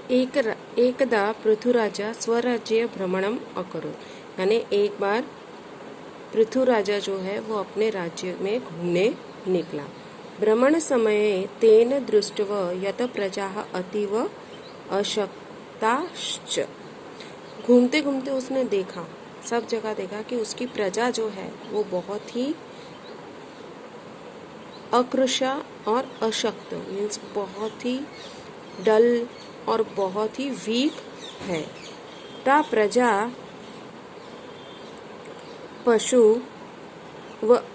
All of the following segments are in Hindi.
एकदा पृथुराजा स्वराज्य भ्रमणम अकरोत्, यानी एक बार पृथुराजा जो है वो अपने राज्य में घूमने निकला। भ्रमण समये तेन दृष्ट्व यत प्रजाः अतीव अशक्ताश्च, घूमते घूमते उसने देखा, सब जगह देखा कि उसकी प्रजा जो है वो बहुत ही अकृशा और अशक्त, मीन्स बहुत ही डल और बहुत ही वीक है। ता प्रजा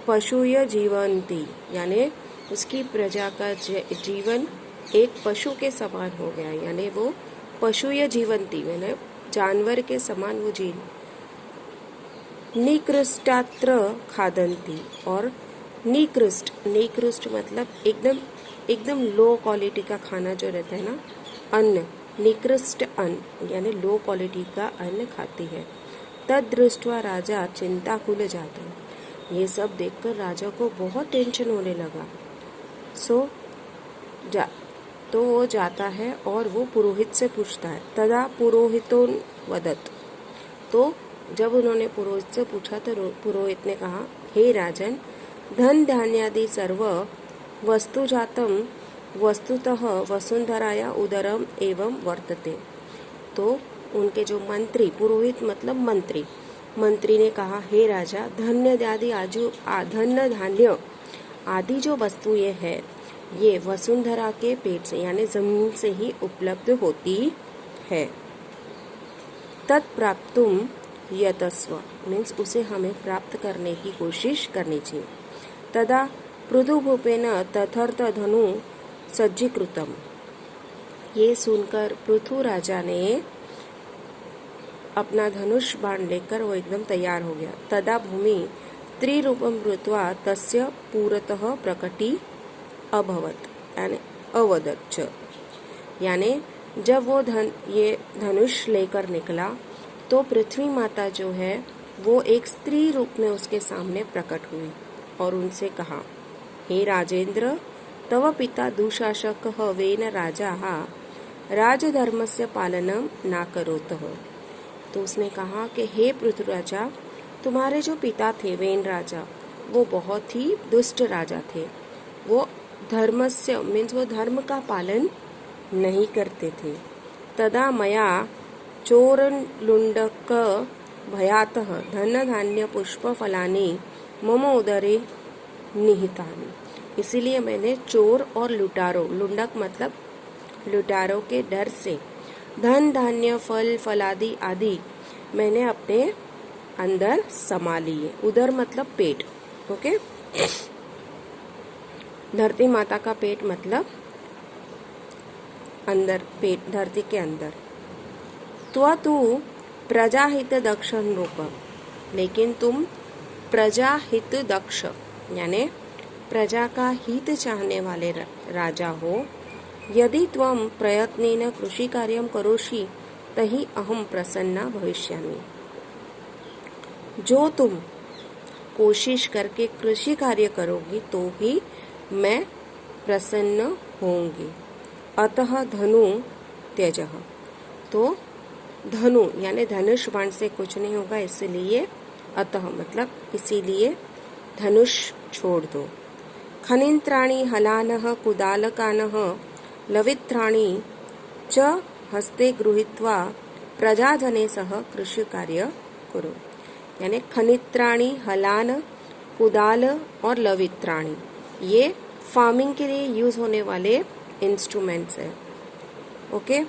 पशुय जीवंती, यानी उसकी प्रजा का जीवन एक पशु के समान हो गया, यानी वो पशुय जीवंती यानी जानवर के समान वो जीव। निकृष्टात्र खादंती, और निकृष्ट मतलब एकदम लो क्वालिटी का खाना जो रहता है ना, अन्न, निकृष्ट अन्न यानी लो क्वालिटी का अन्न खाती है। तद दृष्ट्वा राजा चिंताकुल जाता, ये सब देखकर राजा को बहुत टेंशन होने लगा। तो वो जाता है और वो पुरोहित से पूछता है। तदा पुरोहितो वदत, तो जब उन्होंने पुरोहित से पूछा तो पुरोहित ने कहा, हे राजन, धन धान्यादि सर्व वस्तु जातम वस्तुतः वसुंधराया उदरम एवं वर्तते। तो उनके जो मंत्री, पुरोहित मतलब मंत्री ने कहा, हे राजा, धन्य धान्य आदि जो वस्तुएं है ये वसुंधरा के पेट से यानी जमीन से ही उपलब्ध होती है। तत्प्राप्तुम यतस्व, मीन्स उसे हमें प्राप्त करने की कोशिश करनी चाहिए। तदा पृथुभूपेन तथर्थ धनु सज्जीकृतम, ये सुनकर पृथु राजा ने अपना धनुष बाण लेकर वो एकदम तैयार हो गया। तदा भूमि त्रिरूपम भूत्वा तस्य पुरतः प्रकटी अभवत, यानी अवदच्च, यानी जब वो ये धनुष लेकर निकला तो पृथ्वी माता जो है वो एक स्त्री रूप में उसके सामने प्रकट हुई और उनसे कहा, हे राजेंद्र, तव पिता दुशासकः वेन राजाः राजधर्मस्य पालनं न करोतः। तो उसने कहा कि हे पृथुराजा, तुम्हारे जो पिता थे वेन राजा, वो बहुत ही दुष्ट राजा थे, वो धर्मस्य मीन्स वो धर्म का पालन नहीं करते थे। तदा मया चोरलुण्डक भयातः धन धान्य पुष्प फलानि मम उदरे निहितानि, इसीलिए मैंने चोर और लुटारो, लुंडक मतलब लुटारो के डर से धन धान्य फल फलादि आदि मैंने अपने अंदर समा लिए। उदर मतलब पेट, ओके, धरती माता का पेट मतलब अंदर, पेट धरती के अंदर। तू प्रजाहित दक्ष नृप, लेकिन तुम प्रजाहित दक्ष यानी प्रजा का हित चाहने वाले राजा हो। यदि त्वं प्रयत्नेन कृषि कार्यं करोषि तहि अहम प्रसन्ना भविष्यामि, जो तुम कोशिश करके कृषि कार्य करोगी तो ही मैं प्रसन्न होंगी। अतः धनु त्यजः, तो धनु यानी धनुष बाण से कुछ नहीं होगा, इसलिए अतः मतलब इसीलिए धनुष छोड़ दो। खनिंत्राणि हलानः कुदालकानः लवित्राणि च हस्ते गृहीत्वा प्रजाजने सह कृषि कार्य करो, यानी खनित्राणि, हलान, कुदाल और लवित्राणि ये फार्मिंग के लिए यूज होने वाले इंस्ट्रूमेंट्स है। ओके,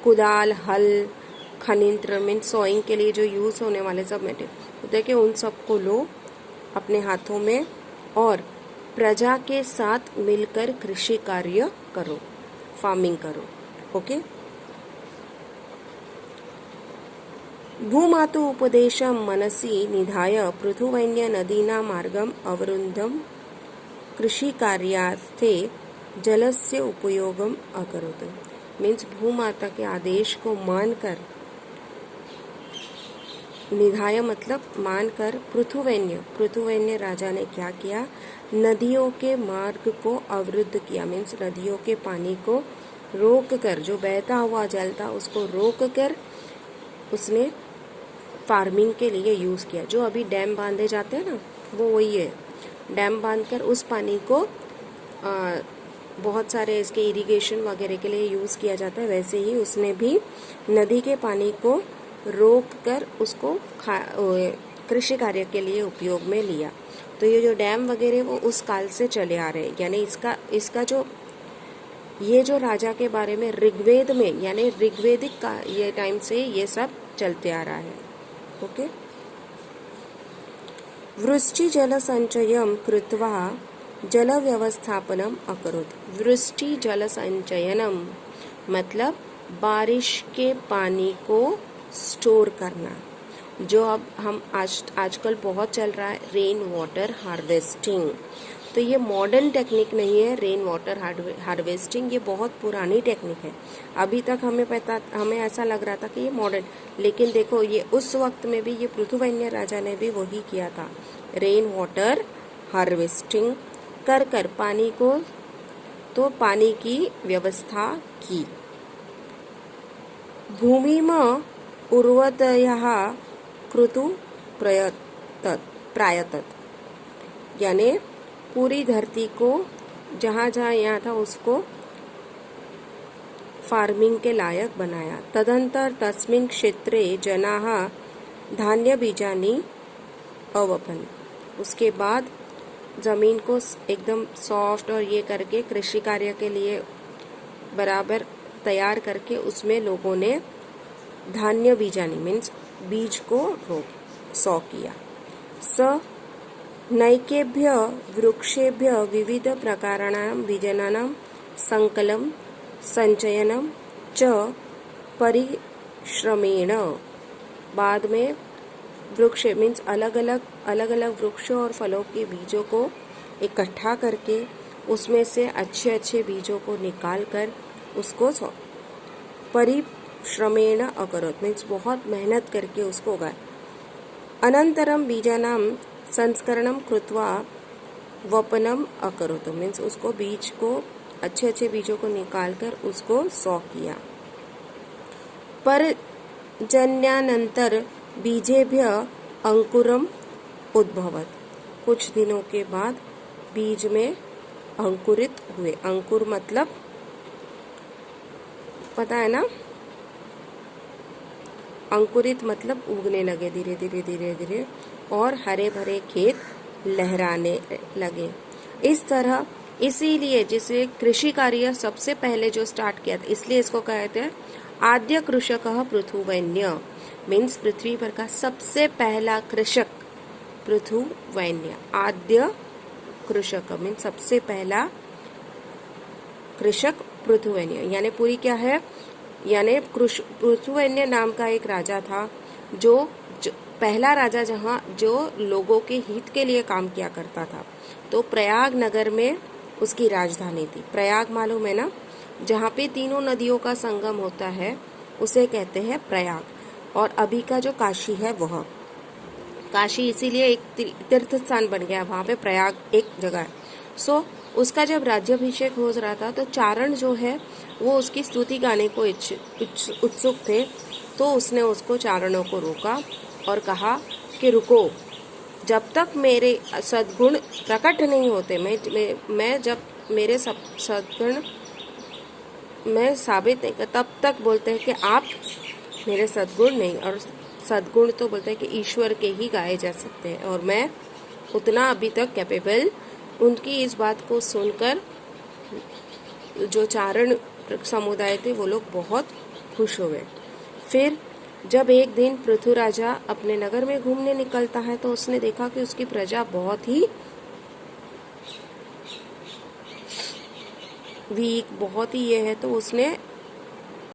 कुदाल, हल, खनिंत्र मीन सोइंग के लिए जो यूज होने वाले सब मेटेरियल, देखिए उन सबको लो अपने हाथों में और प्रजा के साथ मिलकर कृषि कार्य करो, फार्मिंग करो। ओके, भूमातु उपदेशं मनसि निधाय पृथुवैन्य नदीना मार्गम अवरुद्धम कृषि कार्यार्थे जलस्य उपयोगम अकरोत्, मीन्स भूमाता के आदेश को मानकर, निधाय मतलब मानकर, पृथुवैन्य राजा ने क्या किया, नदियों के मार्ग को अवरुद्ध किया, मीन्स नदियों के पानी को रोक कर, जो बहता हुआ जल था उसको रोक कर उसने फार्मिंग के लिए यूज़ किया। जो अभी डैम बांधे जाते हैं ना, वो वही है। डैम बांधकर उस पानी को बहुत सारे इसके इरिगेशन वगैरह के लिए यूज़ किया जाता है। वैसे ही उसने भी नदी के पानी को रोक कर उसको कृषि कार्य के लिए उपयोग में लिया। तो ये जो डैम वगैरह वो उस काल से चले आ रहे हैं। यानी इसका जो ये जो राजा के बारे में ऋग्वेद में, यानी ऋग्वेदिक का ये टाइम से ये सब चलते आ रहा है। ओके। वृष्टि जल संचयम कृत्वा जल व्यवस्थापनम अकरोत्। वृष्टि जल संचयनम मतलब बारिश के पानी को स्टोर करना। जो अब हम आजकल बहुत चल रहा है रेन वाटर हार्वेस्टिंग। तो ये मॉडर्न टेक्निक नहीं है रेन वाटर हार्वेस्टिंग, ये बहुत पुरानी टेक्निक है। अभी तक हमें ऐसा लग रहा था कि ये मॉडर्न, लेकिन देखो ये उस वक्त में भी ये पृथुवैन्य राजा ने भी वही किया था। रेन वाटर हार्वेस्टिंग कर पानी को, तो पानी की व्यवस्था की। भूमिम उर्वरतयः कृतु प्रायतत, यानी पूरी धरती को जहाँ जहाँ यहाँ था उसको फार्मिंग के लायक बनाया। तदंतर तस्मिन् क्षेत्रे जनाः धान्य बीजानि अवपन्। उसके बाद जमीन को एकदम सॉफ्ट और ये करके कृषि कार्य के लिए बराबर तैयार करके उसमें लोगों ने धान्य बीजानि मीन्स बीज को सौ किया। स नैकेभ्य वृक्षेभ्य विविध प्रकाराणां बीजानां संकलनं संचयनं च परिश्रमेण। बाद में वृक्ष मीन्स अलग अलग वृक्षों और फलों के बीजों को इकट्ठा करके उसमें से अच्छे अच्छे बीजों को निकाल कर उसको परिश्रमेण अकरोत् मीन्स बहुत मेहनत करके उसको उगाए। अनंतरम बीजानां संस्करणम कृत्वा वपनम अकरोत् मीन्स उसको बीज को अच्छे अच्छे बीजों को निकालकर उसको सौ किया। पर जन्यानंतर बीजेभ्य अंकुरम उद्भवत। कुछ दिनों के बाद बीज में अंकुरित हुए। अंकुर मतलब पता है ना, अंकुरित मतलब उगने लगे धीरे धीरे और हरे भरे खेत लहराने लगे। इस तरह इसीलिए जिसे कृषि कार्य सबसे पहले जो स्टार्ट किया था, इसलिए इसको कहते हैं आद्य कृषकः पृथुवैन्य मीन्स पृथ्वी पर का सबसे पहला कृषक पृथुवैन्य। आद्य कृषक मीन्स सबसे पहला कृषक पृथुवैन्य, यानी पूरी क्या है, यानी पृथुवैन्य नाम का एक राजा था जो पहला राजा जहाँ जो लोगों के हित के लिए काम किया करता था। तो प्रयाग नगर में उसकी राजधानी थी। प्रयाग मालूम है ना, जहाँ पे तीनों नदियों का संगम होता है उसे कहते हैं प्रयाग। और अभी का जो काशी है वह काशी इसीलिए एक तीर्थ स्थान बन गया, वहाँ पे प्रयाग एक जगह है। सो उसका जब राज्याभिषेक हो रहा था तो चारण जो है वो उसकी स्तुति गाने को उत्सुक थे। तो उसने उसको चारणों को रोका और कहा कि रुको, जब तक मेरे सद्गुण प्रकट नहीं होते, मैं जब मेरे सद्गुण मैं साबित नहीं कर, तब तक बोलते हैं कि आप मेरे सद्गुण नहीं। और सद्गुण तो बोलते हैं कि ईश्वर के ही गाए जा सकते हैं, और मैं उतना अभी तक कैपेबल। उनकी इस बात को सुनकर जो चारण समुदाय थे वो लोग बहुत खुश हुए। फिर जब एक दिन पृथु राजा अपने नगर में घूमने निकलता है तो उसने देखा कि उसकी प्रजा बहुत ही वीक, बहुत ही ये है। तो उसने